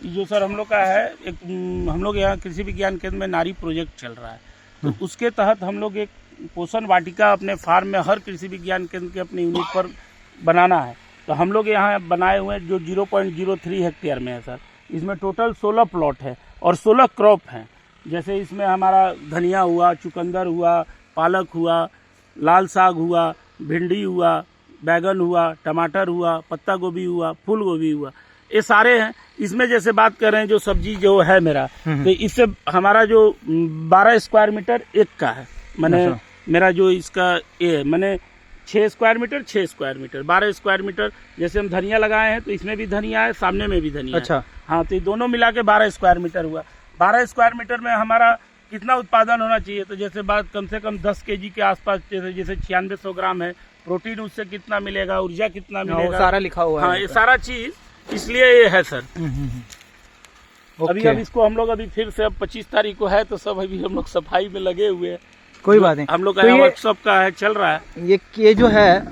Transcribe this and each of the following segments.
जो सर हम लोग का है एक हम लोग यहाँ कृषि विज्ञान केंद्र में नारी प्रोजेक्ट चल रहा है, तो उसके तहत हम लोग एक पोषण वाटिका अपने फार्म में हर कृषि विज्ञान केंद्र के अपने यूनिट पर बनाना है। तो हम लोग यहाँ बनाए हुए हैं जो 0.03 हेक्टेयर में है सर। इसमें टोटल 16 प्लॉट है और 16 क्रॉप हैं। जैसे इसमें हमारा धनिया हुआ, चुकंदर हुआ, पालक हुआ, लाल साग हुआ, भिंडी हुआ, बैगन हुआ, टमाटर हुआ, पत्ता गोभी हुआ, फूल गोभी हुआ, ये सारे हैं। इसमें जैसे बात कर रहे हैं जो सब्जी जो है मेरा, तो इससे हमारा जो 12 स्क्वायर मीटर एक का है, मैंने मेरा जो इसका ये मैंने 6 square metre 6 square metre 12 square metre. जैसे हम धनिया लगाए हैं तो इसमें भी धनिया है, सामने में भी धनिया अच्छा है। हाँ, तो ये दोनों मिला के 12 स्क्वायर मीटर हुआ। 12 स्क्वायर मीटर में हमारा कितना उत्पादन होना चाहिए, तो जैसे बात कम से कम 10 kg के आसपास, जैसे 9600 ग्राम है। प्रोटीन उससे कितना मिलेगा, ऊर्जा कितना मिलेगा, सारा लिखा हुआ है। हाँ, ये सारा चीज इसलिए ये है सर। अभी अब इसको हम लोग अभी फिर से अब 25 तारीख को है, तो सब अभी हम लोग सफाई में लगे हुए हैं। कोई बात नहीं, हम लोग का तो वर्कशॉप का है, चल रहा है। ये जो है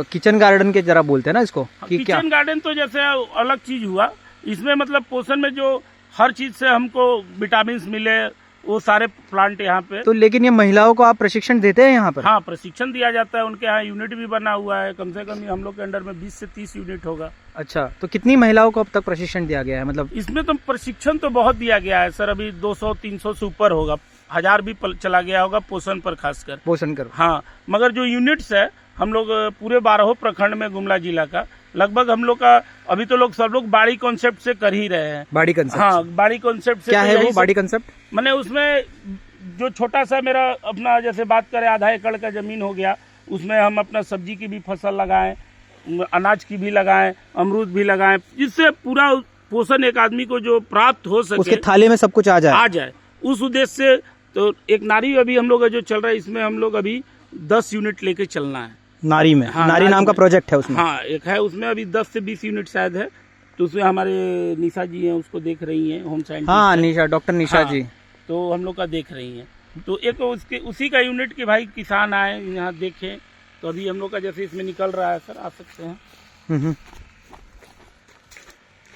किचन गार्डन के जरा बोलते हैं ना इसको कि क्या? किचन गार्डन तो जैसे अलग चीज हुआ, इसमें मतलब पोषण में जो हर चीज से हमको विटामिन मिले वो सारे प्लांट यहाँ पे। तो लेकिन ये महिलाओं को आप प्रशिक्षण देते हैं यहाँ पर? हाँ, प्रशिक्षण दिया जाता है। उनके यहाँ यूनिट भी बना हुआ है, कम से कम हम लोग के अंडर में 20 से 30 यूनिट होगा। अच्छा, तो कितनी महिलाओं को अब तक प्रशिक्षण दिया गया है? मतलब इसमें तो प्रशिक्षण तो बहुत दिया गया है सर, अभी 200-300 से ऊपर होगा, 1000 भी चला गया होगा पोषण पर खासकर। पोषण कर, हाँ, मगर जो यूनिट्स है हम लोग पूरे 12 प्रखंड में गुमला जिला का लगभग हम लोग का अभी तो सब लोग बाड़ी कॉन्सेप्ट से कर ही रहे हैं। बाड़ी कंसेप्ट? हाँ, बाड़ी कॉन्सेप्ट से क्या है वो बाड़ी कंसेप्ट? मैंने उसमें जो छोटा सा मेरा अपना जैसे बात करें आधा एकड़ का जमीन हो गया, उसमें हम अपना सब्जी की भी फसल लगाएं, अनाज की भी लगाएं, अमरूद भी लगाएं, जिससे पूरा पोषण एक आदमी को जो प्राप्त हो सके, उसके थाली में सब कुछ आ जाए उस उद्देश्य से। तो एक नारी अभी हम लोग जो चल रहा है, इसमें हम लोग अभी 10 यूनिट लेके चलना है नारी में। हाँ, नारी नाम का प्रोजेक्ट है उसमें। हाँ, एक है उसमें अभी 10 से 20 यूनिट शायद है। तो उसमें हमारे निशा जी हैं, उसको देख रही हैं, होम साइंटिस्ट। हाँ, निशा, डॉक्टर निशा जी, तो हम लोग का देख रही हैं। तो एक उसके उसी का यूनिट के भाई किसान आए यहाँ देखें, तो अभी हम लोग का जैसे इसमें निकल रहा है सर, आ सकते हैं।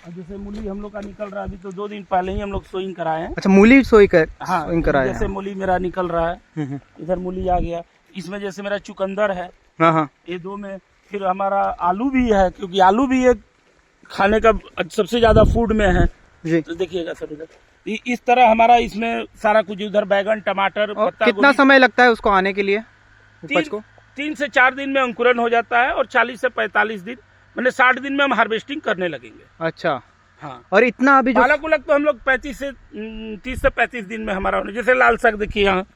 अब जैसे मूली हम लोग का निकल रहा है, अभी तो 2 दिन पहले ही हम लोग सोइंग कराए हैं। अच्छा, मूली सोइंग कराए, जैसे मूली मेरा निकल रहा है, इधर मूली आ गया। इसमें जैसे मेरा चुकंदर है, ये 2 में। फिर हमारा आलू भी है, क्योंकि आलू भी एक खाने का सबसे ज्यादा फूड में है जी। तो देखिएगा सर इधर इस तरह हमारा इसमें सारा कुछ, उधर बैगन, टमाटर, पत्ता। कितना समय लगता है उसको आने के लिए उपज को? 3 से 4 दिन में अंकुरन हो जाता है और 40 से 45 दिन, मैंने 60 दिन में हम हार्वेस्टिंग करने लगेंगे। अच्छा, हाँ। और इतना अभी जो पालक उलक तो हम लोग 30 से 35 दिन में हमारा होने। जैसे लाल साग देखिए, यहाँ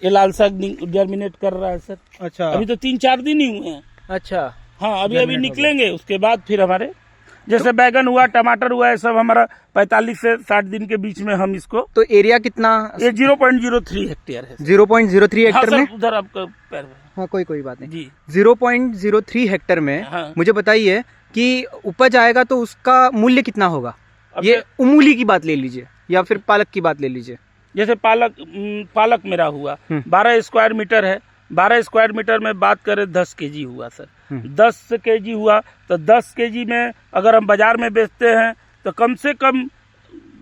ये लाल साग जर्मिनेट कर रहा है सर। अच्छा, अभी तो 3-4 दिन ही हुए हैं। अच्छा, हाँ, अभी निकलेंगे, उसके बाद फिर हमारे जैसे बैगन हुआ, टमाटर हुआ, ये सब हमारा 45 से 60 दिन के बीच में हम इसको। तो एरिया कितना? ये 0.03 हेक्टेयर है। 0.03 हेक्टेयर में? उधर आपका पैर में। हाँ, कोई बात नहीं जी। 0.03 हेक्टेयर में। हाँ। मुझे बताइए कि उपज आएगा तो उसका मूल्य कितना होगा? ये मूली की बात ले लीजिए या फिर पालक की बात ले लीजिए। जैसे पालक मेरा हुआ 12 स्क्वायर मीटर है, 12 स्क्वायर मीटर में बात करें 10 kg हुआ सर। 10 kg हुआ तो 10 kg में अगर हम बाजार में बेचते हैं तो कम से कम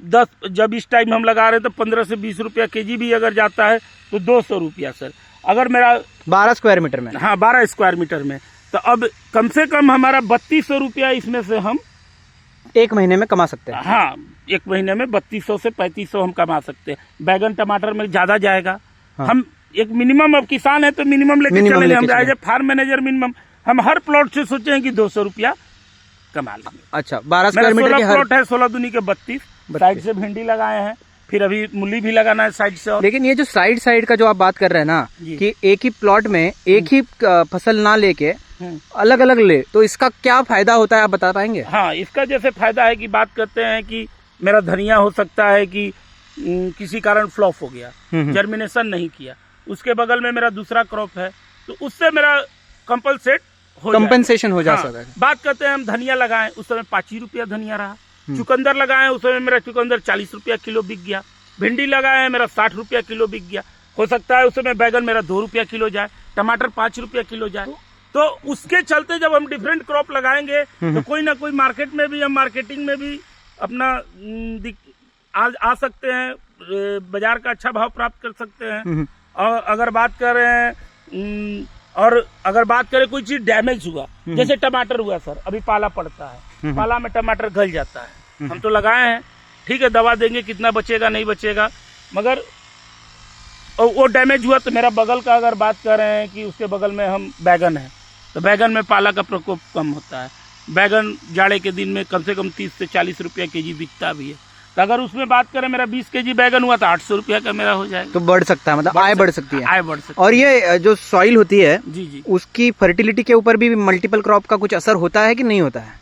10, जब इस टाइम हम लगा रहे हैं तो 15 से 20 रुपया kg भी अगर जाता है तो 200 रुपया सर। अगर मेरा 12 स्क्वायर मीटर में, हाँ 12 स्क्वायर मीटर में, तो अब कम से कम हमारा 3200 रुपया इसमें से हम 1 महीने में कमा सकते हैं। हाँ, 1 महीने में 3200 से 3500 हम कमा सकते हैं। बैगन टमाटर में ज्यादा जाएगा। हाँ। हम एक मिनिमम, अब किसान है तो मिनिमम लेके चले, हम as a farm manager minimum हम हर प्लॉट से सोचे हैं कि 200 रुपया कमा लेंगे। अच्छा, 12 स्क्वायर मीटर के प्लॉट है, 16 दूनी के 32। साइड से भिंडी लगाए हैं, फिर अभी मूली भी लगाना है साइड से। लेकिन ये जो साइड का जो आप बात कर रहे हैं ना, कि एक ही प्लॉट में एक ही फसल ना लेके अलग अलग ले, तो इसका क्या फायदा होता है, आप बता पाएंगे? हाँ, इसका जैसे फायदा है कि बात करते हैं कि मेरा धनिया हो सकता है कि किसी कारण फ्लॉप हो गया, जर्मिनेशन नहीं किया, उसके बगल में मेरा दूसरा क्रॉप है, तो उससे मेरा कंपनसेशन हो जा सकता है। बात करते हैं हम धनिया लगाएं, उस समय 5 ही रुपया धनिया रहा। चुकंदर लगाए, उस समय मेरा चुकंदर 40 रुपया किलो बिक गया। भिंडी लगाए, मेरा 60 रुपया किलो बिक गया। हो सकता है उस समय बैगन मेरा 2 रुपया किलो जाए, टमाटर 5 रुपया किलो जाए। तो उसके चलते जब हम डिफरेंट क्रॉप लगाएंगे तो कोई ना कोई मार्केट में भी, हम मार्केटिंग में भी अपना आ सकते हैं, बाजार का अच्छा भाव प्राप्त कर सकते हैं। और अगर बात करें और अगर बात करें कोई चीज डैमेज हुआ, जैसे टमाटर हुआ सर, अभी पाला पड़ता है, पाला में टमाटर गल जाता है, हम तो लगाए हैं, ठीक है, दवा देंगे, कितना बचेगा नहीं बचेगा, मगर वो डैमेज हुआ तो मेरा बगल का अगर बात कर रहे हैं कि उसके बगल में हम बैगन है, तो बैगन में पाला का प्रकोप कम होता है। बैगन जाड़े के दिन में कम से कम 30 से 40 रुपया केजी बिकता भी है। तो अगर उसमें बात करें, मेरा 20 केजी बैगन हुआ तो 800 रुपया का मेरा हो जाएगा। तो बढ़ सकता है, मतलब आय बढ़ सकती है। आय बढ़ सकती है। और ये जो सॉइल होती है जी जी, उसकी फर्टिलिटी के ऊपर भी मल्टीपल क्रॉप का कुछ असर होता है कि नहीं होता है?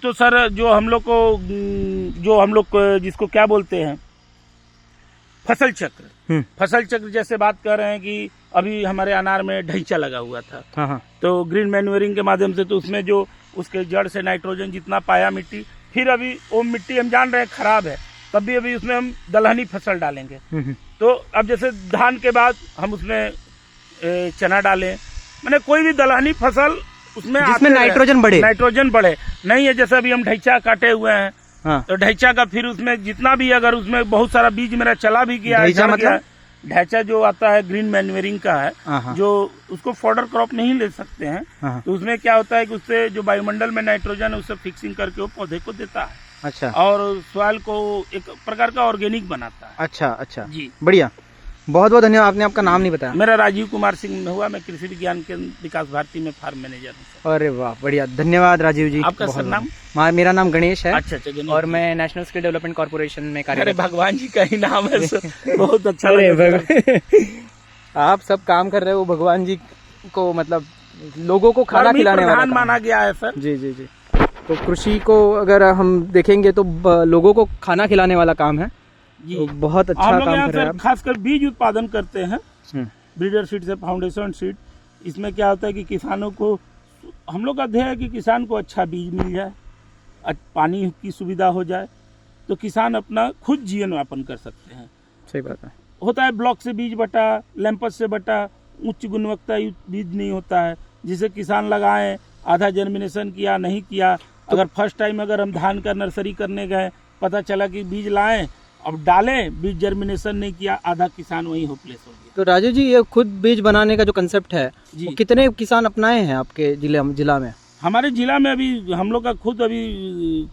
तो सर जो हम लोग को जिसको क्या बोलते हैं, फसल चक्र, फसल चक्र जैसे बात कर रहे हैं कि अभी हमारे अनार में ढैंचा लगा हुआ था, हाँ। तो ग्रीन मैन्यूरिंग के माध्यम से तो उसमें जो उसके जड़ से नाइट्रोजन जितना पाया मिट्टी, फिर अभी वो मिट्टी हम जान रहे हैं खराब है, तब भी अभी उसमें हम दलहनी फसल डालेंगे। तो अब जैसे धान के बाद हम उसमें चना डालें, मैंने कोई भी दलहनी फसल उसमें जिसमें नाइट्रोजन बढ़े नहीं है। जैसे अभी हम ढैंचा काटे हुए हैं, हाँ। तो ढैंचा का फिर उसमें जितना भी, अगर उसमें बहुत सारा बीज मेरा चला भी गया, ढैंचा जो आता है ग्रीन मैन्यूरिंग का है, जो उसको फॉडर क्रॉप नहीं ले सकते हैं, तो उसमें क्या होता है कि उससे जो वायुमंडल में नाइट्रोजन है उससे फिक्सिंग करके वो पौधे को देता है। अच्छा। और सॉइल को एक प्रकार का ऑर्गेनिक बनाता है। अच्छा जी, बढ़िया, बहुत बहुत धन्यवाद। आपने आपका नाम नहीं बताया। मेरा राजीव कुमार सिंह हुआ, मैं कृषि विज्ञान केंद्र विकास भारती में फार्म मैनेजर हूँ। अरे वाह, बढ़िया, धन्यवाद राजीव जी। आपका सर नाम? मेरा नाम गणेश है। अच्छा, और मैं नेशनल स्किल डेवलपमेंट कॉर्पोरेशन में कार्यरत। अरे भगवान जी का ही नाम है बहुत अच्छा। आप सब काम कर रहे हो, भगवान जी को मतलब लोगों को खाना खिलाने वाला माना गया है सर। जी। तो कृषि को अगर हम देखेंगे तो लोगों को खाना खिलाने वाला काम है। तो बहुत अच्छा काम कर रहे हैं। खासकर बीज उत्पादन करते हैं, ब्रीडर सीड से फाउंडेशन सीड। इसमें क्या होता है कि किसानों को, हम लोग का ध्येय है कि किसान को अच्छा बीज मिल जाए, पानी की सुविधा हो जाए, तो किसान अपना खुद जीवन यापन कर सकते हैं। सही बात है। होता है ब्लॉक से बीज बटा, लैंपस से बटा, उच्च गुणवत्ता बीज नहीं होता है, जिसे किसान लगाएं, आधा जर्मिनेशन किया नहीं किया। अगर फर्स्ट टाइम अगर हम धान का नर्सरी करने गए, पता चला कि बीज लाएं, अब डालें, बीज जर्मिनेशन नहीं किया, आधा किसान वहीं होपलेस हो गया। तो राजू जी, ये खुद बीज बनाने का जो कंसेप्ट है, वो कितने किसान अपनाए हैं आपके जिला में? हमारे जिला में अभी हम लोग का खुद अभी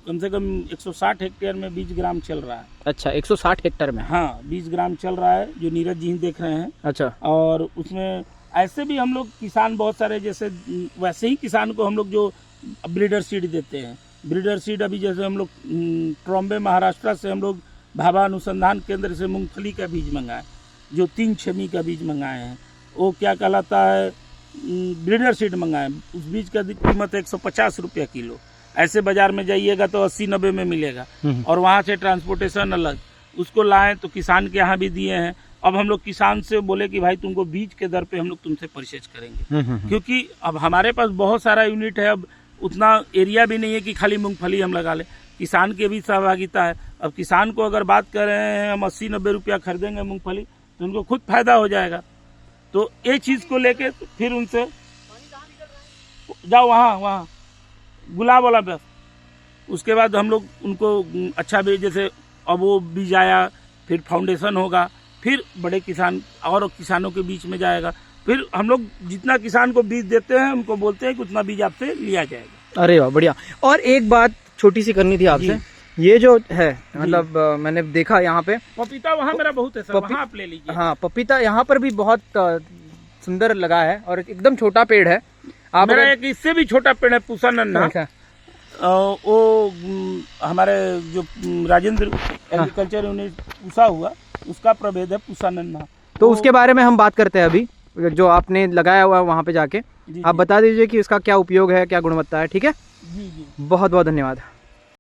कम से कम 160 हेक्टेयर में 20 ग्राम चल रहा है। अच्छा, 160 हेक्टेयर में? हाँ, 20 ग्राम चल रहा है, जो नीरज जी देख रहे हैं। अच्छा। और उसमें ऐसे भी हम लोग किसान बहुत सारे, जैसे वैसे ही किसान को हम लोग जो ब्रीडर सीड देते हैं, ब्रीडर सीड अभी जैसे हम लोग ट्रॉम्बे महाराष्ट्र से हम लोग भाभा अनुसंधान केंद्र से मूंगफली का बीज मंगाए, जो 3 छमी का बीज मंगाए हैं, वो क्या कहलाता है, ब्रीडर सीड मंगाए। उस बीज का कीमत 150 रुपया किलो। ऐसे बाजार में जाइएगा तो 80-90 में मिलेगा, और वहाँ से ट्रांसपोर्टेशन अलग, उसको लाएं तो किसान के यहाँ भी दिए हैं। अब हम लोग किसान से बोले कि भाई तुमको बीज के दर पे हम लोग तुमसे परचेज करेंगे, क्योंकि अब हमारे पास बहुत सारा यूनिट है, अब उतना एरिया भी नहीं है कि खाली मूंगफली हम लगा लें, किसान की भी सहभागिता है। अब किसान को अगर बात कर रहे हैं हम 80-90 रुपया खरीदेंगे मूंगफली, तो उनको खुद फायदा हो जाएगा। तो ये चीज़ को लेके तो फिर उनसे जाओ वहाँ गुलाब वाला बस, उसके बाद हम लोग उनको अच्छा बीज, जैसे अब वो बीज आया, फिर फाउंडेशन होगा, फिर बड़े किसान और किसानों के बीच में जाएगा, फिर हम लोग जितना किसान को बीज देते हैं उनको बोलते हैं कि उतना बीज आपसे लिया जाएगा। अरे वाह, बढ़िया। और एक बात छोटी सी करनी थी आपसे, ये जो है मतलब मैंने देखा यहाँ पे पपीता, वहाँ मेरा बहुत है सर, वहाँ आप ले लीजिए। हाँ, पपीता यहाँ पर भी बहुत सुंदर लगा है, और एकदम छोटा पेड़ है। आप मेरा एक इससे भी छोटा पेड़ है, पूसा नन्हा, वो हमारे जो राजेंद्र एग्रीकल्चर यूनिट पूसा हुआ, उसका प्रभेद है पूसा नन्हा। तो उसके बारे में हम बात करते हैं अभी, जो आपने लगाया हुआ है वहाँ पे जाके। आप बता दीजिए कि इसका क्या उपयोग है, क्या गुणवत्ता है, ठीक है? जी। बहुत बहुत धन्यवाद।